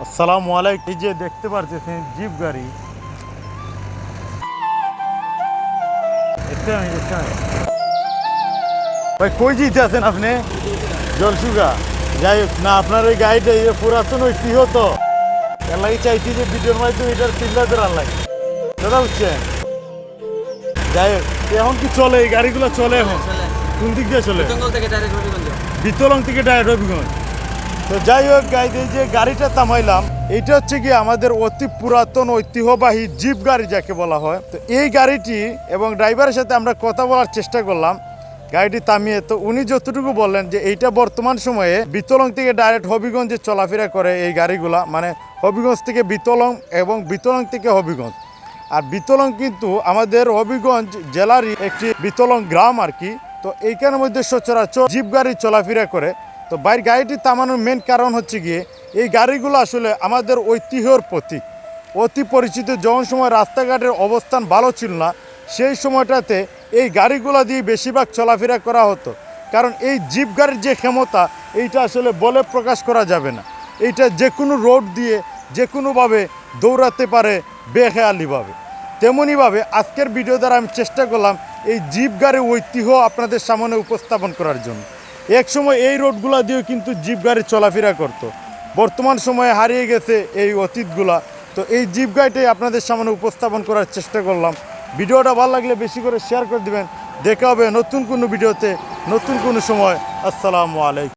আসসালামু আলাইকুম। এই যে দেখতে পারতেছেন জিপ গাড়ি, ভাই কই যেতে আছেন আপনি? জলসুগা। যাই হোক না, আপনার ওই গাড়িটা পুরাতন ঐতিহ্য তো, এর লাগে চাইছি যে ভিডিওর মাধ্যমে এটার চিন্তা করার লাগে, দাদা বুঝছেন? যাই হোক, এখন কি চলে এই গাড়িগুলো? চলে এখন কোন দিক দিয়ে চলে? বিতলং থেকে ডাইরেক্ট হবিগঞ্জ। তো যাই হোক গাইড, এই যে গাড়িটা থামাইলাম, এটা হচ্ছে কি আমাদের অতি পুরাতন ঐতিহ্যবাহী জিপ গাড়ি যাকে বলা হয়। তো এই গাড়িটি এবং ড্রাইভারের সাথে আমরা কথা বলার চেষ্টা করলাম গাড়িটি থামিয়ে। তো উনি যতটুকু বললেন যে এইটা বর্তমান সময়ে বিতলং থেকে ডাইরেক্ট হবিগঞ্জে চলাফেরা করে এই গাড়িগুলা, মানে হবিগঞ্জ থেকে বিতলং এবং বিতলং থেকে হবিগঞ্জ। আর বিতলং কিন্তু আমাদের হবিগঞ্জ জেলারই একটি বিতলং গ্রাম আর কি। তো এইখানের মধ্যে সচরাচর জিপ গাড়ি চলাফেরা করে। তো বাইর গাড়িটি থামানোর মেন কারণ হচ্ছে গিয়ে এই গাড়িগুলো আসলে আমাদের ঐতিহ্যর প্রতীক, অতি পরিচিত। যখন সময় রাস্তাঘাটের অবস্থান ভালো ছিল না, সেই সময়টাতে এই গাড়িগুলো দিয়ে বেশিরভাগ চলাফেরা করা হতো। কারণ এই জিপ গাড়ির যে ক্ষমতা, এইটা আসলে বলে প্রকাশ করা যাবে না। এইটা যে কোনো রোড দিয়ে যে কোনোভাবে দৌড়াতে পারে বেখেয়ালিভাবে। তেমনইভাবে আজকের ভিডিও দ্বারা আমি চেষ্টা করলাম এই জিপ গাড়ির ঐতিহ্য আপনাদের সামনে উপস্থাপন করার জন্য। এক সময় এই রোডগুলো দিয়েও কিন্তু জিপ গাড়ি চলাফেরা করতো, বর্তমান সময়ে হারিয়ে গেছে এই অতীতগুলা। তো এই জিপ গাড়িটাই আপনাদের সামনে উপস্থাপন করার চেষ্টা করলাম। ভিডিওটা ভালো লাগলে বেশি করে শেয়ার করে দিবেন। দেখা হবে নতুন কোনো ভিডিওতে, নতুন কোনো সময়। আসসালামু আলাইকুম।